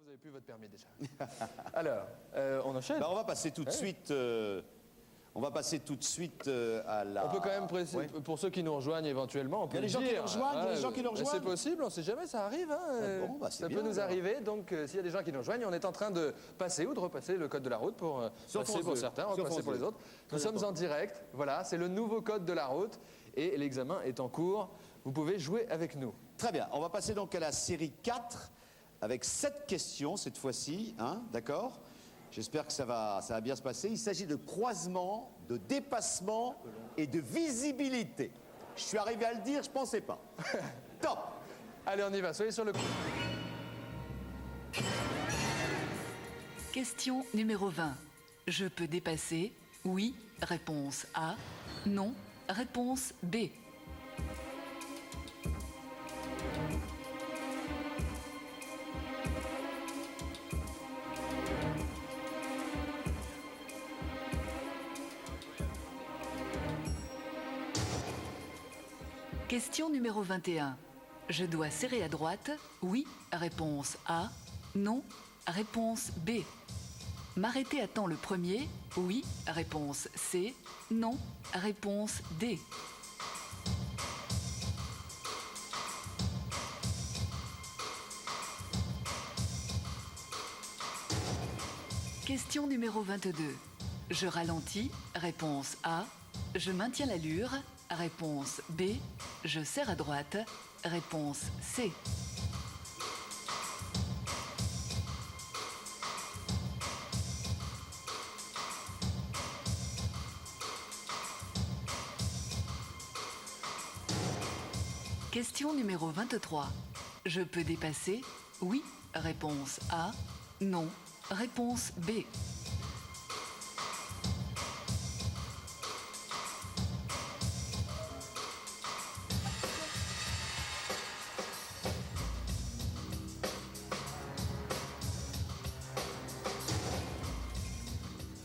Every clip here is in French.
avez plus votre permis déjà. Alors, on enchaîne. Bah, on va passer tout de suite. On va passer tout de suite à la. On peut quand même préciser, pour ceux qui nous rejoignent éventuellement, on peut Il y a des gens qui nous rejoignent, il y a des gens qui nous rejoignent. C'est possible, on ne sait jamais, ça arrive. Hein, bon, bah, c'est ça bien, peut nous alors. arriver. Donc, s'il y a des gens qui nous rejoignent, on est en train de passer ou de repasser le code de la route pour Sur passer France pour 2. certains, Sur repasser France pour les 2. autres. Nous sommes en direct. Voilà, c'est le nouveau code de la route et l'examen est en cours. Vous pouvez jouer avec nous. Très bien. On va passer donc à la série 4 avec 7 questions cette fois-ci. Hein, d'accord? J'espère que ça va bien se passer. Il s'agit de croisement, de dépassement et de visibilité. Je suis arrivé à le dire, je pensais pas. Top! Allez, on y va. Soyez sur le coup. Question numéro 20. Je peux dépasser? Oui. Réponse A. Non. Réponse B. Question numéro 21. Je dois serrer à droite? Oui. Réponse A. Non. Réponse B. M'arrêter à temps le premier? Oui. Réponse C. Non. Réponse D. Question numéro 22. Je ralentis? Réponse A. Je maintiens l'allure? Réponse B. Je serre à droite? Réponse C. Question numéro 23. Je peux dépasser? Oui. Réponse A. Non. Réponse B.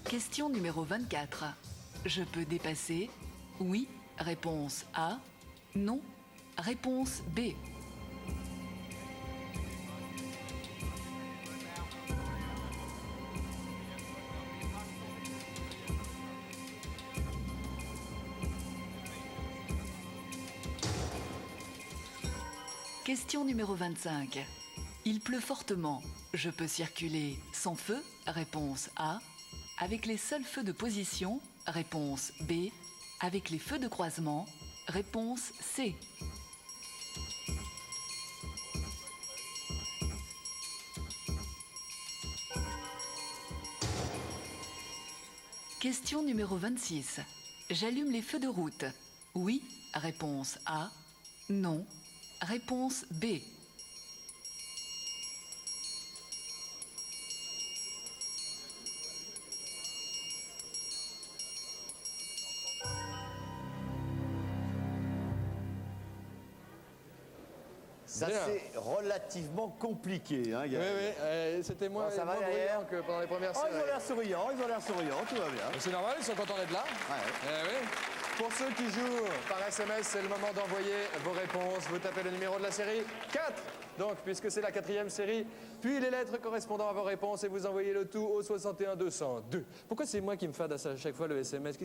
Question numéro 24. Je peux dépasser? Oui. Réponse A. Non. Réponse B. Question numéro 25. Il pleut fortement. Je peux circuler sans feu? Réponse A. Avec les seuls feux de position? Réponse B. Avec les feux de croisement? Réponse C. Question numéro 26. J'allume les feux de route. Oui. Réponse A. Non. Réponse B. Ça, Bien. c'est relativement compliqué. Hein, Oui, c'était moins, Bon, ça va moins derrière bruyant que pendant les premières Oh, séries. ils ont l'air souriants, tout va bien. C'est normal, ils sont contents d'être là. Ouais. Oui. Pour ceux qui jouent par SMS, c'est le moment d'envoyer vos réponses. Vous tapez le numéro de la série 4. Donc, puisque c'est la 4e série, puis les lettres correspondant à vos réponses et vous envoyez le tout au 61 202. Pourquoi c'est moi qui me fade à chaque fois le SMS?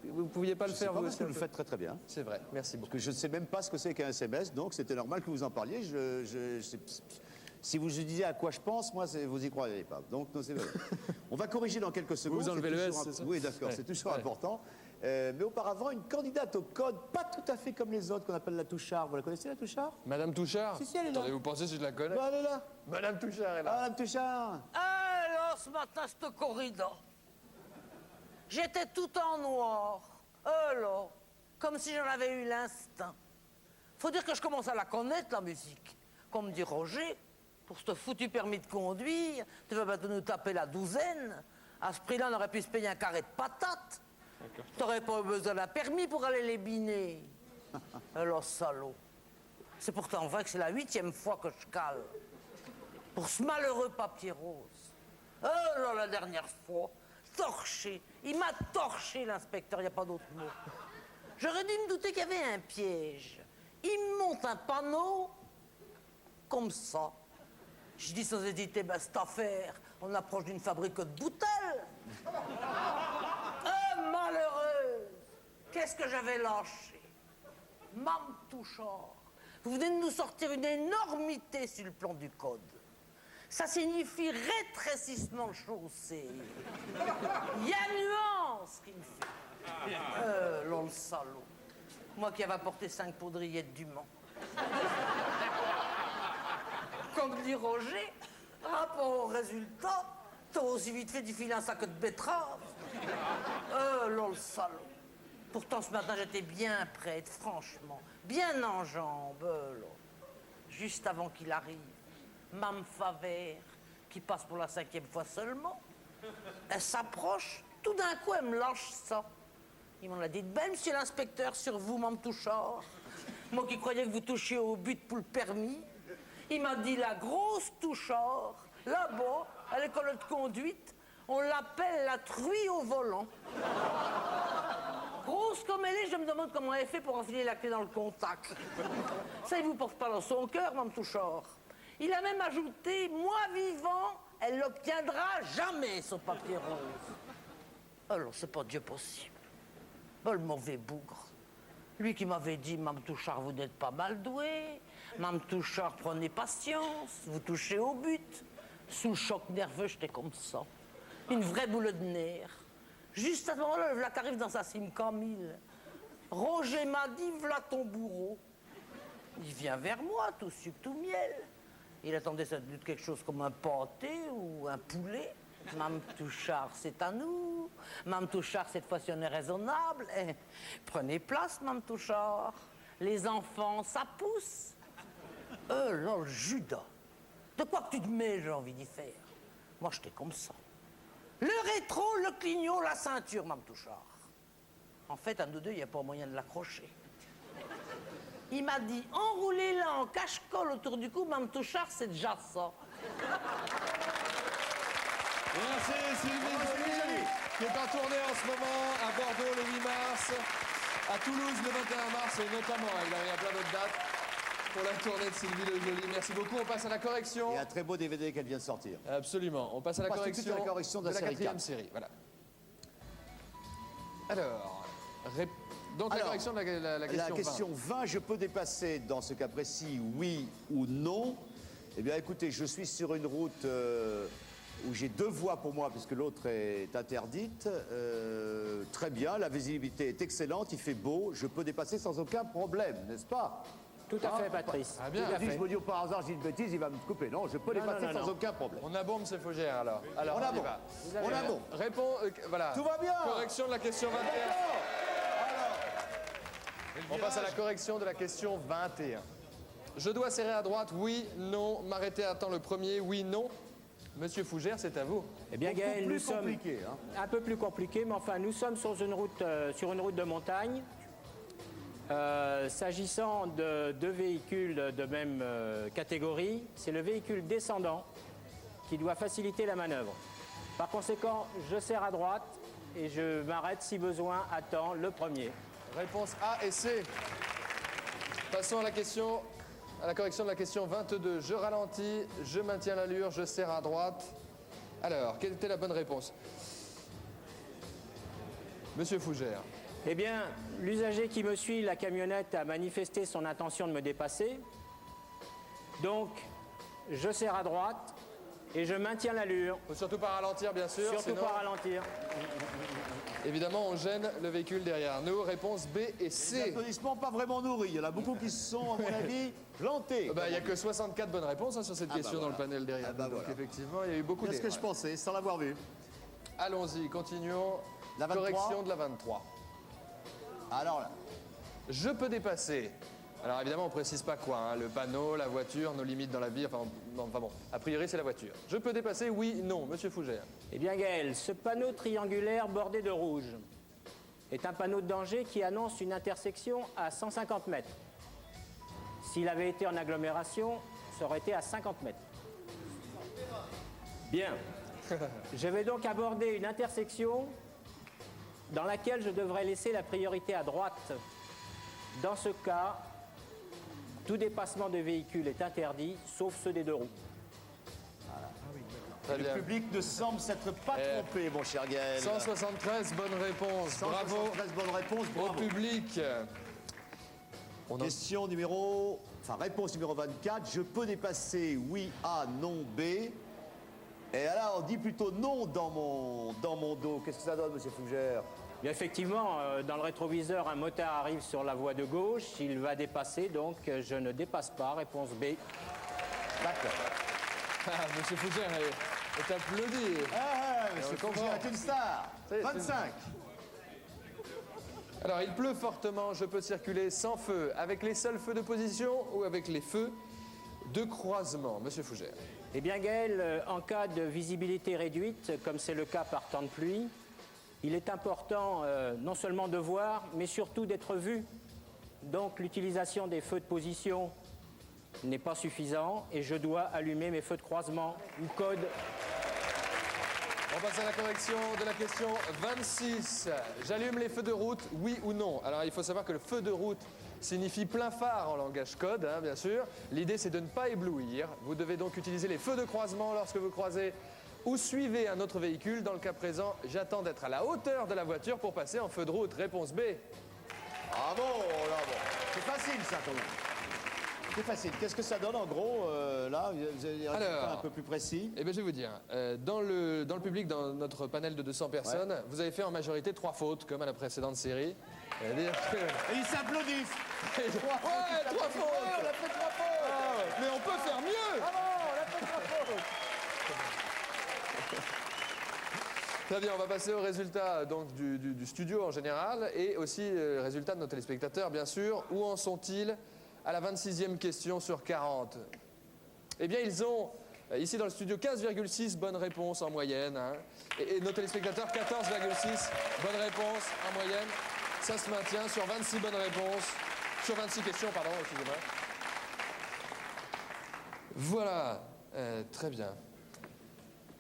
Vous ne pouviez pas le Je sais faire pas vous parce aussi que un vous le peu faites très très bien. C'est vrai, merci beaucoup. Parce que je ne sais même pas ce que c'est qu'un SMS, donc c'était normal que vous en parliez. Si vous disiez à quoi je pense, moi, vous y croyez pas. Donc, non, c'est vrai. On va corriger dans quelques secondes. Vous enlevez c'est le toujours S, c'est ça? Oui, d'accord, Ouais. c'est toujours Ouais. important. Mais auparavant, une candidate au code, pas tout à fait comme les autres, qu'on appelle la Touchard. Vous la connaissez, la Touchard? Madame Touchard? Si, elle est là. Attendez, vous pensez si je la connais? Bah, elle est là. Madame Touchard est là. Ah, Madame Touchard. Alors, ce matin, cette corrida, j'étais tout en noir. Alors, comme si j'en avais eu l'instinct. Faut dire que je commence à la connaître, la musique. Comme me dit Roger, pour ce foutu permis de conduire, tu vas bientôt nous taper la douzaine. À ce prix-là, on aurait pu se payer un carré de patates. T'aurais pas eu besoin d'un permis pour aller les biner. Alors, salaud. C'est pourtant vrai que c'est la 8e fois que je cale. Pour ce malheureux papier rose. Oh là, la dernière fois, torché. Il m'a torché, l'inspecteur, il n'y a pas d'autre mot. J'aurais dû me douter qu'il y avait un piège. Il me monte un panneau, comme ça. Je dis sans hésiter, ben, cette affaire, on approche d'une fabrique de bouteilles. Malheureuse, qu'est-ce que j'avais lâché? Mame Touchard, vous venez de nous sortir une énormité sur le plan du code. Ça signifie rétrécissement de chaussée. Il y a nuance qui me fait. L'on le salaud. Moi qui avais apporté 5 poudrillettes du Mans. Comme dit Roger, rapport au résultat, t'as aussi vite fait d'y filer un sac de betterave. L'on le salaud. Pourtant, ce matin, j'étais bien prête, franchement. Bien en jambes, là. Juste avant qu'il arrive. Mame Favert, qui passe pour la 5e fois seulement. Elle s'approche, tout d'un coup, elle me lâche ça. Il m'en a dit, ben, monsieur l'inspecteur, sur vous, Mame Touchard. Moi qui croyais que vous touchiez au but pour le permis. Il m'a dit, la grosse Touchard, là-bas, à l'école de conduite, on l'appelle la truie au volant. Grosse comme elle est, je me demande comment elle fait pour enfiler la clé dans le contact. Ça, il vous porte pas dans son cœur, Mame Touchard. Il a même ajouté, moi vivant, elle n'obtiendra jamais son papier rose. Alors, c'est pas Dieu possible. Oh, le mauvais bougre. Lui qui m'avait dit, Mame Touchard, vous n'êtes pas mal doué. Mame Touchard, prenez patience, vous touchez au but. Sous le choc nerveux, j'étais comme ça. Une vraie boule de nerfs. Juste à ce moment-là, le vlac arrive dans sa cime Camille. Roger m'a dit, v'là ton bourreau. Il vient vers moi, tout sucre, tout miel. Il attendait sans doute quelque chose comme un pâté ou un poulet. Mame Touchard, c'est à nous. Mame Touchard, cette fois-ci, on est raisonnable. Eh, prenez place, Mame Touchard. Les enfants, ça pousse. Là, le Judas. De quoi que tu te mets, j'ai envie d'y faire. Moi, j'étais comme ça. Le rétro, le clignot, la ceinture, Mame Touchard. En fait, à nous deux, il n'y a pas moyen de l'accrocher. Il m'a dit, enroulez-la en cache-colle autour du cou, Mame Touchard, c'est déjà ça. Merci Sylvie Joly, qui est en tournée en ce moment à Bordeaux le 8 mars, à Toulouse le 21 mars et notamment, il y a plein d'autres dates pour la tournée de Sylvie Le Joly. Merci beaucoup, on passe à la correction. Il y a un très beau DVD qu'elle vient de sortir. Absolument, on passe à la passe tout de suite à la correction de la série 4e 4. série. Voilà. Alors, donc la correction de la question 20. La question 20, je peux dépasser dans ce cas précis, oui ou non. Eh bien, écoutez, je suis sur une route où j'ai 2 voies pour moi, puisque l'autre est interdite. Très bien, la visibilité est excellente, il fait beau, je peux dépasser sans aucun problème, n'est-ce pas? Tout à fait, Patrice. Ah bien. Tout à Si je fait. me dis par hasard, j'ai une bêtise, il va me couper. Non, je peux dépasser non, sans non. aucun problème. On a bon, M. Fougère, alors. On a y bon. va. On a bon. Réponds, voilà. Tout va bien. Correction de la question 21. On passe à la correction de la question 21. Je dois serrer à droite, oui, non. M'arrêter à temps le premier, oui, non. Monsieur Fougère, c'est à vous. Eh bien, Gaël, plus nous sommes compliqué, hein. un peu plus compliqué, mais enfin, nous sommes sur une route de montagne. S'agissant de 2 véhicules de même catégorie, c'est le véhicule descendant qui doit faciliter la manœuvre. Par conséquent, je serre à droite et je m'arrête si besoin à temps le premier. Réponse A et C. Passons à la correction de la question 22. Je ralentis, je maintiens l'allure, je serre à droite. Alors, quelle était la bonne réponse? Monsieur Fougère. Eh bien, l'usager qui me suit, la camionnette, a manifesté son intention de me dépasser. Donc, je serre à droite et je maintiens l'allure. Faut surtout pas ralentir, bien sûr. Surtout sinon, pas ralentir. évidemment, on gêne le véhicule derrière nous. Réponse B et Des C. applaudissements pas vraiment nourris. Il y en a beaucoup qui se sont, à mon avis, plantés. Il n'y a que 64 bonnes réponses sur cette question dans le panel derrière. Ah bah nous. Donc voilà. effectivement, il y a eu beaucoup C'est ce que d'erreurs. je pensais, sans l'avoir vu. Allons-y, continuons. La 23. Correction de la 23. Alors là, Je peux dépasser. Alors évidemment, on précise pas quoi, hein, le panneau, la voiture, nos limites dans la vie, enfin bon, a priori c'est la voiture. Je peux dépasser, oui, non, Monsieur Fougère. Eh bien, Gaël, ce panneau triangulaire bordé de rouge est un panneau de danger qui annonce une intersection à 150 mètres. S'il avait été en agglomération, ça aurait été à 50 mètres. Bien. Je vais donc aborder une intersection dans laquelle je devrais laisser la priorité à droite. Dans ce cas, tout dépassement de véhicule est interdit, sauf ceux des 2 roues. Très Le bien. public ne semble s'être pas trompé, mon cher Gaël. 173 bonnes réponses. Bravo 173 bonnes réponses, au bravo. public. Question numéro... Enfin, réponse numéro 24. Je peux dépasser oui A, non B. Et là, on dit plutôt non dans mon dos. Qu'est-ce que ça donne, monsieur Fougère? Bien, effectivement, dans le rétroviseur, un motard arrive sur la voie de gauche. Il va dépasser, donc je ne dépasse pas. Réponse B. D'accord. Ah, monsieur Fougère est applaudi. Ah, monsieur on comprend. Fougère est une star. Ça y est, 25. Alors, il pleut fortement, je peux circuler sans feu, avec les seuls feux de position ou avec les feux de croisement. Monsieur Fougère. Eh bien, Gaël, en cas de visibilité réduite, comme c'est le cas par temps de pluie, il est important non seulement de voir, mais surtout d'être vu. Donc, l'utilisation des feux de position n'est pas suffisant et je dois allumer mes feux de croisement ou code. On passe à la correction de la question 26. J'allume les feux de route, oui ou non? Alors, il faut savoir que le feu de route signifie plein phare en langage code, hein, bien sûr. L'idée, c'est de ne pas éblouir. Vous devez donc utiliser les feux de croisement lorsque vous croisez ou suivez un autre véhicule. Dans le cas présent, j'attends d'être à la hauteur de la voiture pour passer en feu de route. Réponse B. Bravo, bravo. C'est facile, ça, quand même. C'est facile. Qu'est-ce que ça donne, en gros, là? Vous avez des résultats Alors, un peu plus précis? Eh bien, je vais vous dire. Dans le public, dans notre panel de 200 personnes, vous avez fait en majorité 3 fautes, comme à la précédente série. C'est-à-dire que... Et ils s'applaudissent. Ouais, 3 fautes. On a fait 3 fautes. Mais on peut faire mieux. Bravo, on a fait 3 fautes. Très bien, on va passer aux résultats donc, du studio en général et aussi résultats de nos téléspectateurs, bien sûr. Où en sont-ils à la 26e question sur 40? Eh bien, ils ont, ici dans le studio, 15,6 bonnes réponses en moyenne. Hein, et nos téléspectateurs, 14,6 bonnes réponses en moyenne. Ça se maintient sur 26 bonnes réponses. Sur 26 questions, pardon, excusez-moi. Voilà, très bien.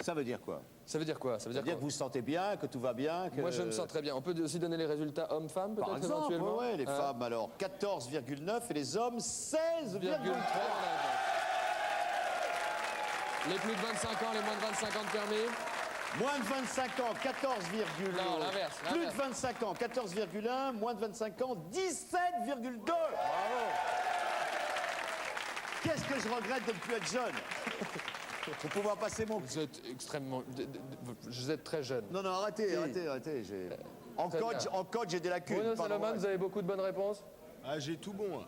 Ça veut dire quoi? Ça veut dire quoi? Ça veut Ça veut dire que vous vous sentez bien, que tout va bien, que... Moi, je me sens très bien. On peut aussi donner les résultats hommes-femmes, Par peut-être, exemple, éventuellement. ouais, les Hein, femmes, alors, 14,9 et les hommes, 16,3. 16,3. Les plus de 25 ans, les moins de 25 ans de permis. Moins de 25 ans, 14,1. Non, l'inverse, Plus de l'inverse. 25 ans, 14,1. Moins de 25 ans, 17,2. Bravo. Qu'est-ce que je regrette de ne plus être jeune? Pour pouvoir passer mon... Vous êtes extrêmement... Vous êtes très jeune. Non, non, arrêtez, arrêtez. En Très code, j'ai des lacunes. Bruno pardon, Salomon, ouais. vous avez beaucoup de bonnes réponses. Ah, j'ai tout bon.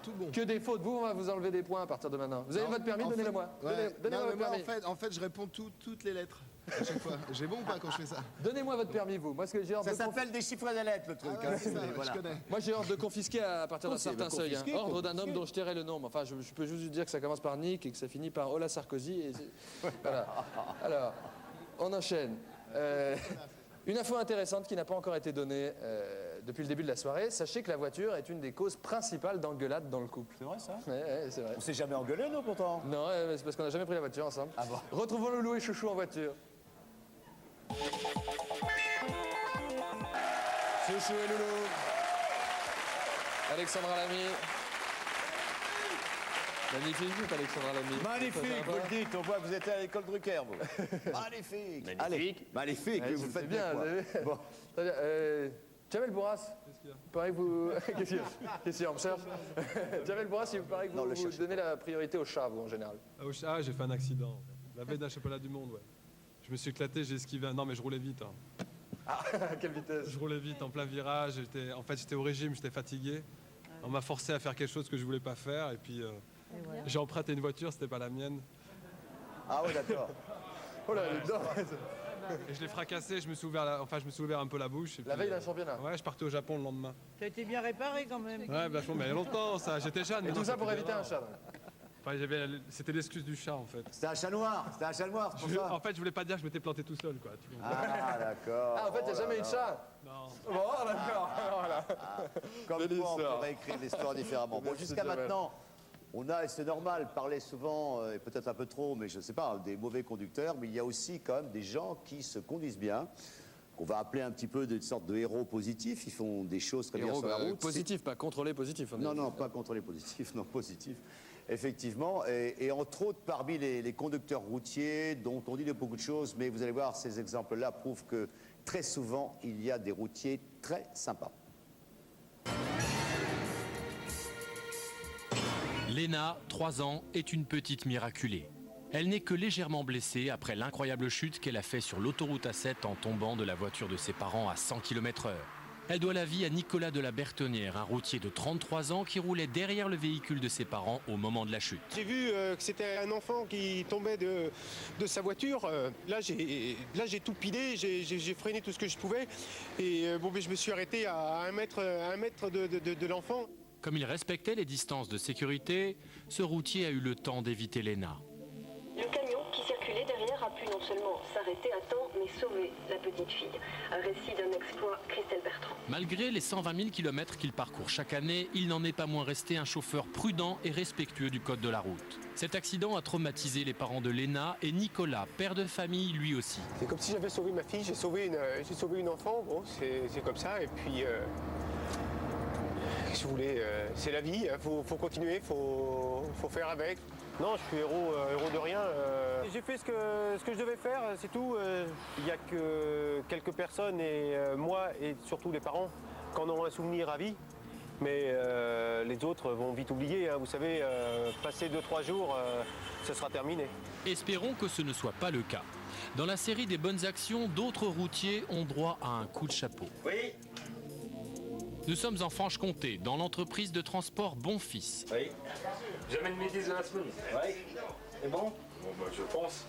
Tout bon. Que des fautes. Vous, on va vous enlever des points à partir de maintenant. Vous avez votre permis, En donnez-le fait- moi. Ouais. Donnez-moi Non, mais votre moi, permis. en fait, je réponds toutes les lettres à chaque fois. J'ai bon ou pas quand je fais ça? Donnez-moi votre permis, vous. Moi, ce que j'ai ordre Ça de s'appelle des chiffres et des lettres, le truc. Ah ouais, c'est ça, voilà. je connais. Moi, j'ai ordre de confisquer à partir d'un Confisquer, certain mais seuil. Hein. confisquer, Ordre d'un homme confisquer. dont je tairai le nom. Mais enfin, je peux juste vous dire que ça commence par Nick et que ça finit par Ola Sarkozy. Et voilà. Alors, on enchaîne. Une info intéressante qui n'a pas encore été donnée depuis le début de la soirée. Sachez que la voiture est une des causes principales d'engueulade dans le couple. C'est vrai, ça? Ouais, c'est vrai. On s'est jamais engueulé, nous, pourtant. Non, c'est parce qu'on n'a jamais pris la voiture ensemble. Ah bon? Retrouvons Loulou et Chouchou en voiture. Chouchou et Loulou. Alexandra Lamy. Magnifique, Alexandra Lamy. Magnifique, vous le dites. On voit que vous êtes à l'école Drucker, vous. Magnifique. Allez, magnifique, Ouais, vous c'est faites bien, bien, quoi. vous avez vu. Bon. Très bien. Jamel Bourras, il paraît que vous... Qu'est-ce qu'il y a, on me cherche Jamel Bourras, il paraît que Non, vous, le vous cherchez donnez la priorité aux chats, vous, en général. Au chat, j'ai fait un accident. La veille d'un championnat du monde, ouais. Je me suis éclaté, j'ai esquivé. Non, mais je roulais vite. Hein. À quelle vitesse? Je roulais vite en plein virage. En fait, j'étais au régime, j'étais fatigué. On m'a forcé à faire quelque chose que je voulais pas faire. Et puis, j'ai emprunté une voiture, c'était pas la mienne. Ah ouais, d'accord. Oh là, elle est dedans. Et je l'ai fracassé, je me suis ouvert, je me suis ouvert un peu la bouche. Et La puis, veille d'un championnat. Ouais, je partais au Japon le lendemain. T'as été bien réparé quand même. Ouais, vachement, mais il y a longtemps, ça. J'étais jeune. Et mais tout non, ça ça pour fait éviter des un erreurs. chat. donc. Enfin, c'était l'excuse du chat, en fait. C'était un chat noir, c'est pour En ça. fait, je voulais pas dire que je m'étais planté tout seul, quoi. Tu comprends Ah, d'accord. Ah, en fait, il n'y a jamais eu de chat. Non. Bon, d'accord. Voilà. Comme Belle quoi, on histoire. pourrait écrire l'histoire différemment. Bon, Merci, jusqu'à Jamel. maintenant, on a, et c'est normal, parler souvent, et peut-être un peu trop, mais je ne sais pas, des mauvais conducteurs, mais il y a aussi quand même des gens qui se conduisent bien, qu'on va appeler un petit peu des sortes de héros positifs. Ils font des choses très bien Héros, sur la route. positif, pas contrôlé positif. on est- Non, non, pas contrôler positif, non, positif. effectivement. Et entre autres, parmi les conducteurs routiers, dont on dit de beaucoup de choses, mais vous allez voir, ces exemples-là prouvent que très souvent, il y a des routiers très sympas. Léna, 3 ans, est une petite miraculée. Elle n'est que légèrement blessée après l'incroyable chute qu'elle a fait sur l'autoroute A7 en tombant de la voiture de ses parents à 100 km/h. Elle doit la vie à Nicolas de la Bertonnière, un routier de 33 ans qui roulait derrière le véhicule de ses parents au moment de la chute. J'ai vu que c'était un enfant qui tombait de sa voiture. Là, j'ai tout pilé, j'ai freiné tout ce que je pouvais. Et je me suis arrêté à un mètre de l'enfant. Comme il respectait les distances de sécurité, ce routier a eu le temps d'éviter Léna. Le camion qui circulait derrière a pu non seulement s'arrêter à temps, mais sauver la petite fille. Un récit d'un exploit, Christelle Bertrand. Malgré les 120 000 km qu'il parcourt chaque année, il n'en est pas moins resté un chauffeur prudent et respectueux du code de la route. Cet accident a traumatisé les parents de Léna et Nicolas, père de famille lui aussi. C'est comme si j'avais sauvé ma fille, j'ai sauvé une enfant, bon, c'est comme ça. Et puis, je voulais, c'est la vie, faut continuer, faut faire avec. Non, je suis héros de rien. J'ai fait ce que je devais faire, c'est tout. Il n'y a que quelques personnes, et moi et surtout les parents, qui en ont un souvenir à vie. Mais les autres vont vite oublier. Hein. Vous savez, passer 2-3 jours, ce sera terminé. Espérons que ce ne soit pas le cas. Dans la série des bonnes actions, d'autres routiers ont droit à un coup de chapeau. Oui. Nous sommes en Franche-Comté, dans l'entreprise de transport Bonfils. Oui. J'amène mes 10 de la semaine. Oui. C'est bon? Bon, je pense.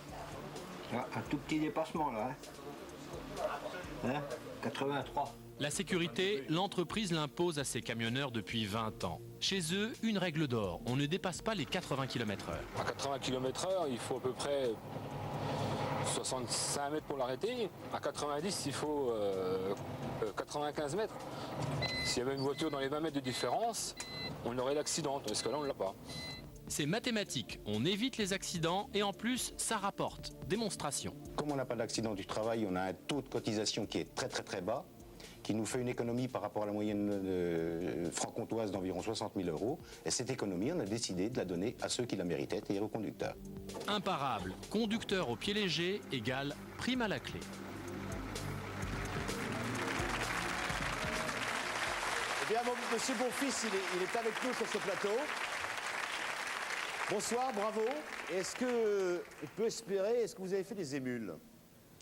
Ah, un tout petit dépassement là. Hein 83. La sécurité, l'entreprise l'impose à ses camionneurs depuis 20 ans. Chez eux, une règle d'or, on ne dépasse pas les 80 km/h. À 80 km/h, il faut à peu près 65 mètres pour l'arrêter. À 90, il faut 95 mètres. S'il y avait une voiture dans les 20 mètres de différence, on aurait l'accident. Parce que là, on ne l'a pas. C'est mathématique, on évite les accidents et en plus, ça rapporte. Démonstration. Comme on n'a pas d'accident du travail, on a un taux de cotisation qui est très bas, qui nous fait une économie par rapport à la moyenne franc-comtoise d'environ 60 000 €. Et cette économie, on a décidé de la donner à ceux qui la méritaient, c'est-à-dire aux conducteurs. Imparable, conducteur au pied léger égale prime à la clé. Eh bien, monsieur Bonfils, il est avec nous sur ce plateau. Bonsoir, bravo. Est-ce que, on peut espérer, est-ce que vous avez fait des émules?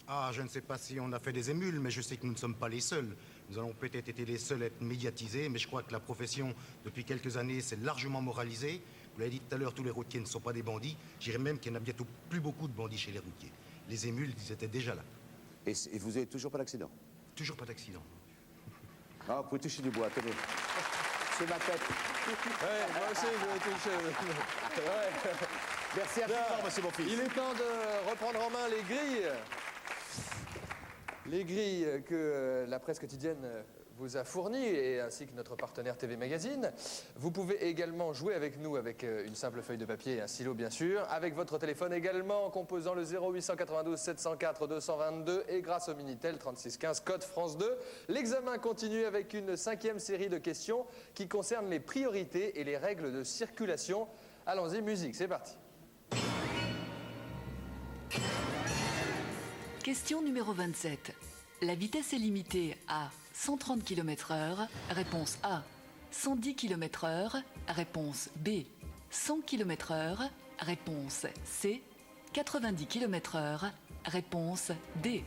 Ah, je ne sais pas si on a fait des émules, mais je sais que nous ne sommes pas les seuls. Nous allons peut-être été les seuls à être médiatisés, mais je crois que la profession, depuis quelques années, s'est largement moralisée. Vous l'avez dit tout à l'heure, tous les routiers ne sont pas des bandits. Je dirais même qu'il n'y en a bientôt plus beaucoup de bandits chez les routiers. Les émules, ils étaient déjà là. Et vous n'avez toujours pas d'accident? Toujours pas d'accident. Ah, vous pouvez toucher du bois, tenez. C'est ma tête. Ouais, moi aussi, je vais toucher. Ouais. Merci à vous, monsieur Bonfils. Il est temps de reprendre en main les grilles. Les grilles que la presse quotidienne vous a fournies, et ainsi que notre partenaire TV Magazine. Vous pouvez également jouer avec nous avec une simple feuille de papier et un stylo, bien sûr, avec votre téléphone également en composant le 0892 704 222 et grâce au Minitel 3615 code France 2. L'examen continue avec une 5e série de questions qui concernent les priorités et les règles de circulation. Allons-y, musique, c'est parti. Question numéro 27. La vitesse est limitée à 130 km/h. Réponse A. 110 km/h. Réponse B. 100 km/h. Réponse C. 90 km/h. Réponse D.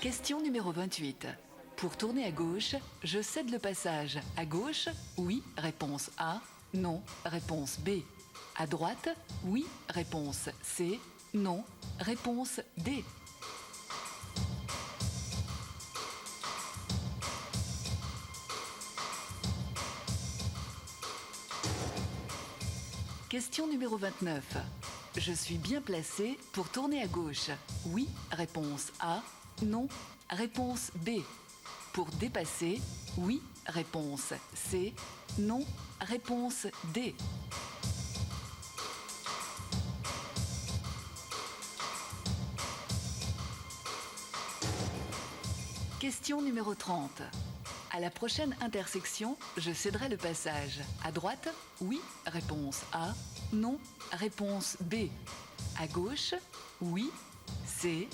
Question numéro 28. Pour tourner à gauche, je cède le passage à gauche. Oui, réponse A. Non, réponse B. À droite, oui, réponse C. Non, réponse D. Question numéro 29. Je suis bien placé pour tourner à gauche. Oui, réponse A. Non, réponse B. Pour dépasser, oui, réponse C. Non, réponse D. Question numéro 30. À la prochaine intersection, je céderai le passage. À droite, oui, réponse A. Non, réponse B. À gauche, oui, C.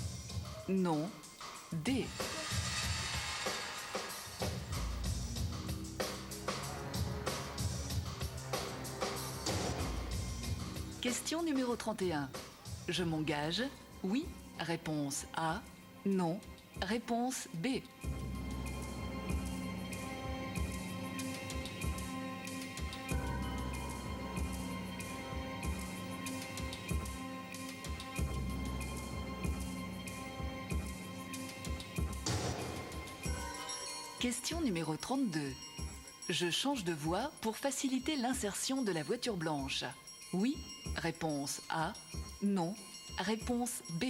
Non, D. Question numéro 31. Je m'engage, oui, réponse A. Non, réponse B. Question numéro 32. Je change de voie pour faciliter l'insertion de la voiture blanche. Oui, réponse A. Non, réponse B.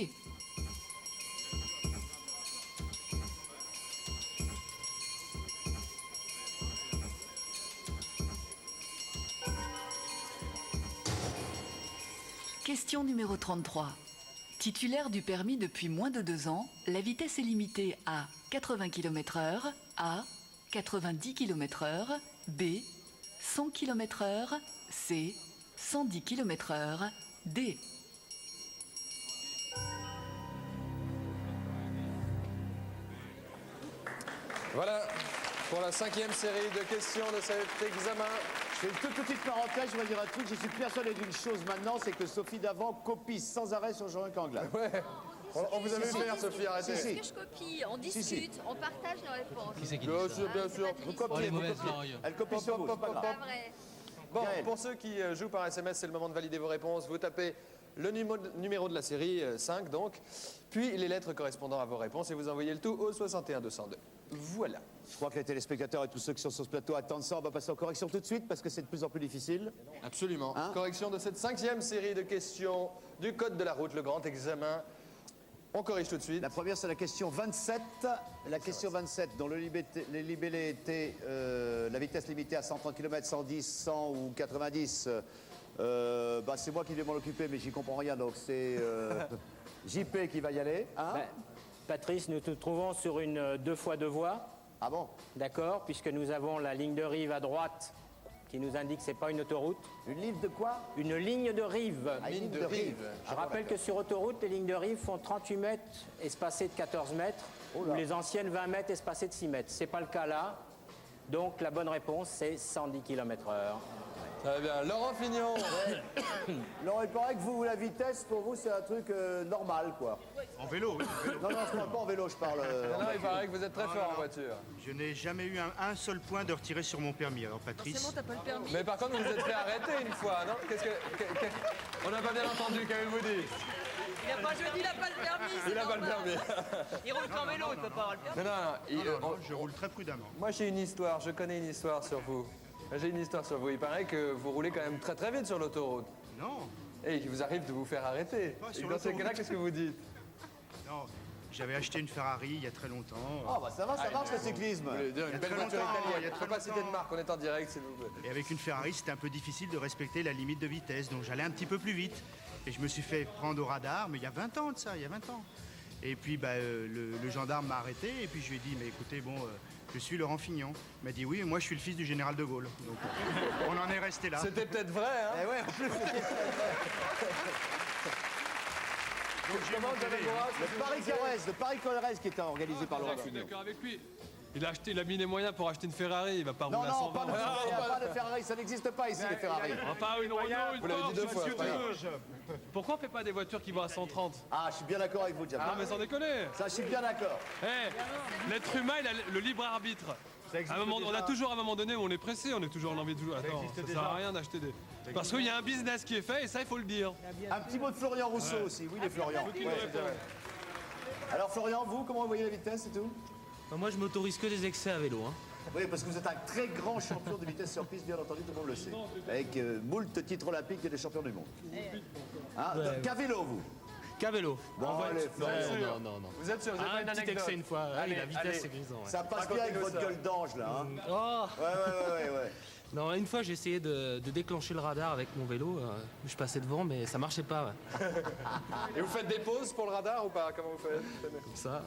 Question numéro 33. Titulaire du permis depuis moins de 2 ans, la vitesse est limitée à 80 km/h, A. 90 km/h, B. 100 km/h, C. 110 km/h, D. Voilà pour la 5e série de questions de cet examen. Je fais une toute petite parenthèse, je vais dire un truc, je suis persuadé d'une chose maintenant, c'est que Sophie d'avant copie sans arrêt sur Jean-Luc Anglade. Ouais. On vous a vu faire, Sophie, arrêtez. Si, si. Que je copie, on discute, on partage nos réponses. Bien sûr, bien sûr. Vous copiez, vous copiez. Elle copie sur vous, c'est pas grave. Pas vrai. Bon, pour ceux qui jouent par SMS, c'est le moment de valider vos réponses. Vous tapez le numéro de la série, 5 donc, puis les lettres correspondant à vos réponses et vous envoyez le tout au 61 202. Voilà. Je crois que les téléspectateurs et tous ceux qui sont sur ce plateau attendent ça. On va passer en correction tout de suite parce que c'est de plus en plus difficile. Absolument. Correction de cette 5e série de questions du Code de la route, le grand examen. On corrige tout de suite. La première, c'est la question 27. La question 27, dont les libellés étaient la vitesse limitée à 130 km, 110, 100 ou 90. C'est moi qui vais m'en occuper, mais j'y comprends rien, donc c'est JP qui va y aller. Patrice, nous nous trouvons sur une 2x2 voies. Ah bon? D'accord, puisque nous avons la ligne de rive à droite qui nous indique que ce n'est pas une autoroute. Une ligne de quoi? Une ligne de rive. Ligne de rive. Je rappelle que sur autoroute, les lignes de rive font 38 mètres espacées de 14 mètres, ou les anciennes 20 mètres espacées de 6 mètres. Ce n'est pas le cas là. Donc la bonne réponse, c'est 110 km/h. Très bien. Laurent Fignon. Laurent, il paraît que vous, la vitesse, pour vous, c'est un truc normal, quoi. En vélo, oui. Non, non, je parle pas en vélo, je parle... Non, il paraît que vous êtes très fort en voiture. Je n'ai jamais eu un seul point de retiré sur mon permis, alors Patrice. Forcément, t'as pas le permis. Mais par contre, vous vous êtes fait arrêter une fois, non? On n'a pas bien entendu, qu'avez-vous dit? Il a pas, je dis, il a pas le permis. Il n'a pas le permis. Il roule qu'en vélo, il peut pas avoir le permis. Non, je roule très prudemment. Moi, j'ai une histoire, je connais une histoire sur vous. J'ai une histoire sur vous. Il paraît que vous roulez quand même très très vite sur l'autoroute. Non. Et il vous arrive de vous faire arrêter. Et dans ces cas-là, qu'est-ce que vous dites? Non, j'avais acheté une Ferrari il y a très longtemps. Ah bah ça va, ça marche le cyclisme. Une belle voiture italienne. Il ne faut pas citer de marque, on est en direct s'il vous plaît. Et avec une Ferrari, c'était un peu difficile de respecter la limite de vitesse, donc j'allais un petit peu plus vite. Et je me suis fait prendre au radar, mais il y a 20 ans de ça, il y a 20 ans. Et puis le gendarme m'a arrêté, et puis je lui ai dit, mais écoutez, je suis Laurent Fignon. Il m'a dit, oui, moi je suis le fils du général de Gaulle. Donc on en est resté là. C'était peut-être vrai, hein? Eh ouais, en plus, Donc, je demande le Paris-Corrèze qui était organisé par Laurent Je suis Fignon. d'accord avec lui. Il a mis les moyens pour acheter une Ferrari, il va pas Non, rouler à non, 120. pas de Ferrari, ça n'existe pas ici, les Ferrari. Enfin, une Renault, une Vous l'avez dit deux Porsche, fois, monsieur. Pourquoi on fait pas des voitures qui vont à 130? Ah, je suis bien d'accord avec vous, Diable. Non mais sans déconner. Ça, je suis bien d'accord. L'être humain, il a le libre arbitre. On a toujours un moment donné où on est pressé, on est toujours en envie de jouer. Attends, ça sert à rien d'acheter des... Parce qu'il y a un business qui est fait et ça, il faut le dire. Un petit mot de Florian Rousseau aussi. Oui, les Florian. Alors Florian, vous, comment vous voyez la vitesse et tout? Moi, je m'autorise que des excès à vélo. Oui, parce que vous êtes un très grand champion de vitesse sur piste, bien entendu, tout le monde le sait. Avec moult titres olympiques et des champions du monde. Qu'à vélo, vous? Qu'à vélo. Bon, allez, Florian. Non. Vous êtes sûr, vous avez Un petit excès une fois. Allez, la vitesse, c'est grisant. Ça passe bien avec votre gueule d'ange, là. Oh. Ouais. Non, une fois, j'ai essayé de déclencher le radar avec mon vélo. Je passais devant, mais ça marchait pas. Ouais. Et vous faites des pauses pour le radar ou pas? Comment vous faites? Comme ça,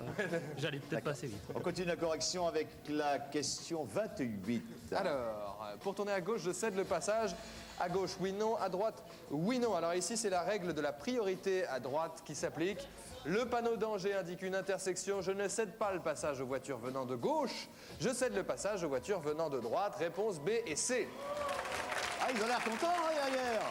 j'allais peut-être passer vite. On continue la correction avec la question 28. Alors, pour tourner à gauche, je cède le passage. À gauche, oui, non. À droite, oui, non. Alors ici, c'est la règle de la priorité à droite qui s'applique. Le panneau danger indique une intersection. Je ne cède pas le passage aux voitures venant de gauche. Je cède le passage aux voitures venant de droite. Réponse B et C. Ah, ils ont l'air contents, hein, derrière.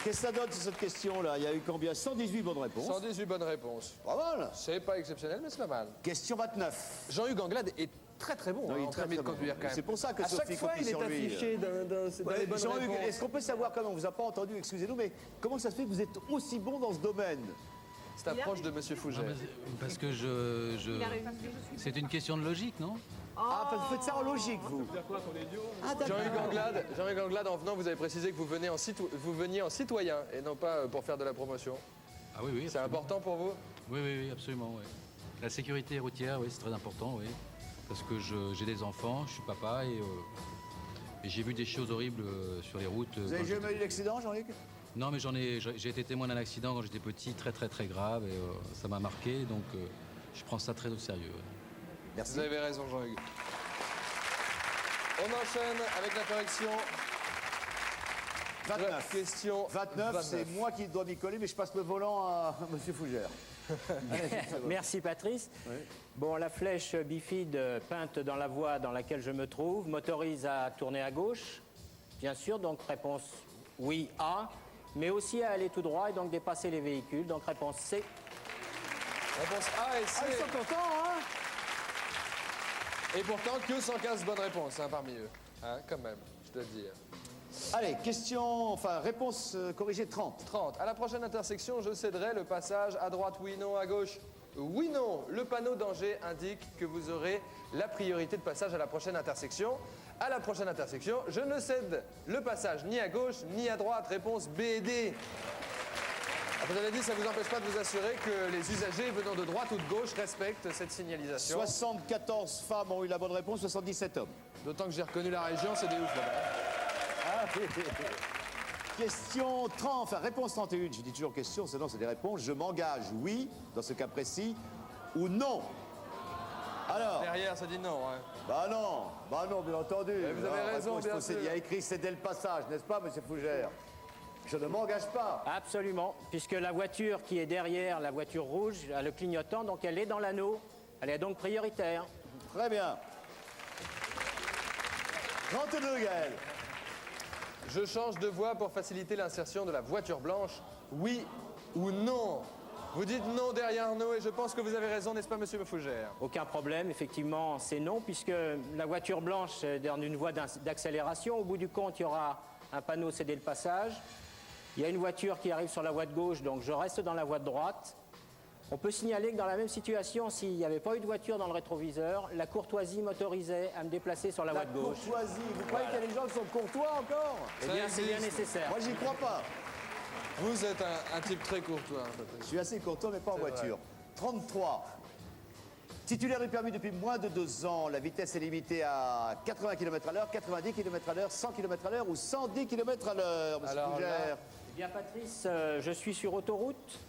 Qu'est-ce que ça donne sur cette question-là? Il y a eu combien? 118 bonnes réponses. 118 bonnes réponses. Pas mal. C'est pas exceptionnel, mais c'est pas mal. Question 29. Jean-Hugues Anglade est très très bon Oui, en très, permis de très bon. conduire quand même. C'est pour ça que à Sophie chaque fois, compte il est sur lui. affiché dans les bonnes Jean-Hugues, réponses. est-ce qu'on peut savoir, quand on vous a pas entendu, excusez-nous, mais comment ça se fait que vous êtes aussi bon dans ce domaine? C'est approche de Monsieur Fougère. Parce que c'est une question de logique, non? Ah, parce que vous faites ça en logique, vous. Ah, d'accord. Jean-Hugues Anglade, en venant, vous avez précisé que vous veniez en citoyen et non pas pour faire de la promotion. Ah oui, oui. C'est important pour vous? Oui, absolument, oui. La sécurité routière, oui, c'est très important, oui. Parce que j'ai des enfants, je suis papa et j'ai vu des choses horribles sur les routes. Vous avez jamais eu d'accident, Jean-Luc? Non, mais j'ai été témoin d'un accident quand j'étais petit, très très très grave, et ça m'a marqué, donc je prends ça très au sérieux. Ouais. Merci. Vous avez raison, Jean-Hugues. On enchaîne avec la correction. 29. Question 29, c'est moi qui dois m'y coller, mais je passe le volant à Monsieur Fougère. Merci Patrice. Oui. Bon, la flèche bifide peinte dans la voie dans laquelle je me trouve m'autorise à tourner à gauche, bien sûr, donc réponse oui, A, mais aussi à aller tout droit et donc dépasser les véhicules, donc réponse C. Réponse A et C. Ah, ils sont contents, hein? Et pourtant, que 115 bonnes réponses parmi eux. Hein, quand même, je dois dire. Allez, réponse corrigée 30. 30. À la prochaine intersection, je céderai le passage à droite, oui, non, à gauche. Oui, non. Le panneau danger indique que vous aurez la priorité de passage à la prochaine intersection. À la prochaine intersection, je ne cède le passage ni à gauche ni à droite. Réponse B et D. Vous avez dit, ça ne vous empêche pas de vous assurer que les usagers venant de droite ou de gauche respectent cette signalisation. 74 femmes ont eu la bonne réponse, 77 hommes. D'autant que j'ai reconnu la région, c'est des ouf là-bas. Ah, oui. Question 30, réponse 31. Je dis toujours question, sinon c'est des réponses. Je m'engage, oui, dans ce cas précis, ou non. Alors. Derrière, ça dit non. Hein. Bah non, bien entendu. Vous avez raison, bien sûr. Il y a écrit céder le passage, n'est-ce pas, Monsieur Fougère? Je ne m'engage pas. Absolument, puisque la voiture qui est derrière, la voiture rouge, a le clignotant, donc elle est dans l'anneau. Elle est donc prioritaire. Très bien. 32, Gaël. Je change de voie pour faciliter l'insertion de la voiture blanche. Oui ou non? Vous dites non derrière nous et je pense que vous avez raison, n'est-ce pas, Monsieur Fougère? Aucun problème, effectivement, c'est non, puisque la voiture blanche est dans une voie d'accélération. Au bout du compte, il y aura un panneau céder le passage. Il y a une voiture qui arrive sur la voie de gauche, donc je reste dans la voie de droite. On peut signaler que dans la même situation, s'il n'y avait pas eu de voiture dans le rétroviseur, la courtoisie m'autorisait à me déplacer sur la voie de gauche. La courtoisie, vous croyez qu'il y a des gens qui sont courtois encore? Eh bien, c'est bien nécessaire. Moi, j'y crois pas. Vous êtes un type très courtois. Je suis assez courtois, mais pas en voiture. 33. Titulaire du permis depuis moins de 2 ans, la vitesse est limitée à 80 km/h, 90 km/h, 100 km/h ou 110 km/h, Monsieur Fougère. Eh bien, Patrice, je suis sur autoroute.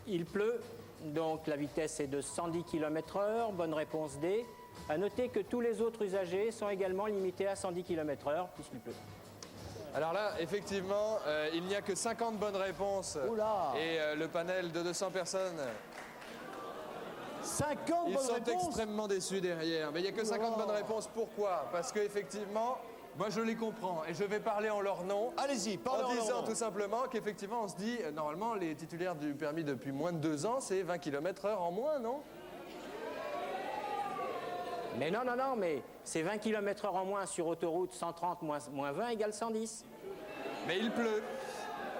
Il pleut, donc la vitesse est de 110 km/h. Bonne réponse D. À noter que tous les autres usagers sont également limités à 110 km/h puisqu'il pleut. Alors là, effectivement, il n'y a que 50 bonnes réponses. Oula. Et le panel de 200 personnes. 50 Ils bonnes sont réponses. extrêmement déçus derrière. Mais il n'y a que 50 bonnes réponses. Pourquoi? Parce qu'effectivement, moi je les comprends. Et je vais parler en leur nom. Allez-y, parlez en en leur disant nom. tout simplement qu'effectivement, on se dit, normalement, les titulaires du permis depuis moins de 2 ans, c'est 20 km/h en moins, non? Mais non, mais c'est 20 km/h en moins sur autoroute, 130 moins 20 égale 110. Mais il pleut.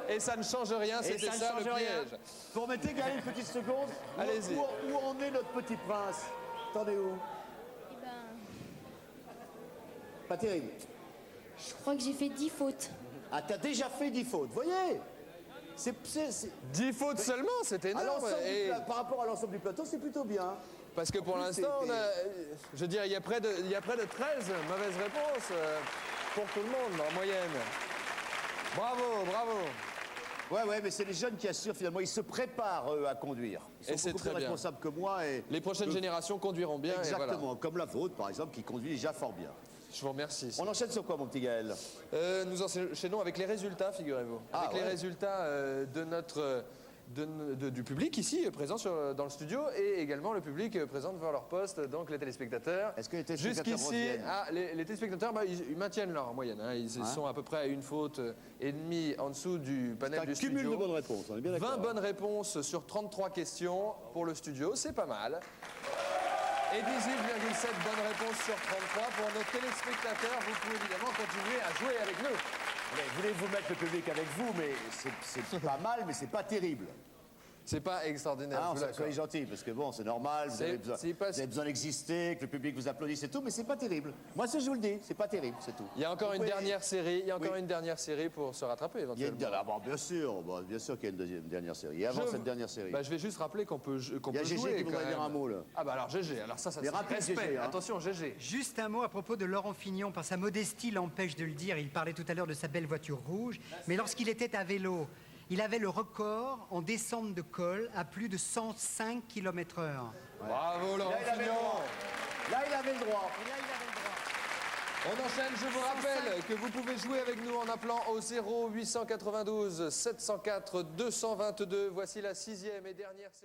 Et ça ne change rien, c'était ça le piège. Vous remettez, Gaël, une petite seconde. Allez-y. Où en est notre petit prince? Attendez où? Eh ben, Pas terrible. je crois que j'ai fait 10 fautes. Ah, t'as déjà fait 10 fautes, voyez? 10 fautes seulement, c'est énorme. Par rapport à l'ensemble du plateau, c'est plutôt bien. Parce que pour plus, l'instant, je veux dire, il y a près de 13 mauvaises réponses pour tout le monde en moyenne. Bravo, bravo. Ouais, mais c'est les jeunes qui assurent finalement. Ils se préparent, eux, à conduire. Ils sont beaucoup plus responsables que moi. Et les prochaines générations conduiront bien. Exactement, et voilà. comme la vôtre, par exemple, qui conduit déjà fort bien. Je vous remercie. On enchaîne sur quoi, mon petit Gaël? Nous enchaînons avec les résultats, figurez-vous. Avec les résultats de notre... du public ici présent dans le studio et également le public présent devant leur poste, donc les téléspectateurs. Est-ce que les téléspectateurs jusqu'ici, les téléspectateurs, ils maintiennent leur moyenne. Hein. Ils sont à peu près à une faute et demie en dessous du panel du studio. Cumul de bonnes réponses, on est bien d'accord. 20 bonnes réponses sur 33 questions pour le studio, c'est pas mal. Et 18,7 bonnes réponses sur 33 pour nos téléspectateurs. Vous pouvez évidemment continuer à jouer avec nous. Voulez-vous mettre le public avec vous, mais c'est pas mal, mais c'est pas terrible. C'est pas extraordinaire. Ah, soyez gentil, parce que bon, c'est normal, vous avez besoin d'exister, que le public vous applaudisse et tout, mais c'est pas terrible. Moi, je vous le dis, c'est pas terrible, c'est tout. Il y a encore une dernière série, une dernière série pour se rattraper éventuellement. Bien sûr qu'il y a une dernière série. Et avant cette dernière série. Je vais juste rappeler qu'on peut jouer. Il y a GG qui voudrait dire un mot, là. Ah bah alors GG, alors ça Mais rapide, respect. GG, hein. Attention, GG. Juste un mot à propos de Laurent Fignon, par sa modestie l'empêche de le dire. Il parlait tout à l'heure de sa belle voiture rouge, mais lorsqu'il était à vélo, il avait le record en descente de col à plus de 105 km/h. Bravo Laurent Fignon. Là, il avait le droit. On enchaîne, je vous rappelle que vous pouvez jouer avec nous en appelant au 0892 704 222. Voici la 6e et dernière série.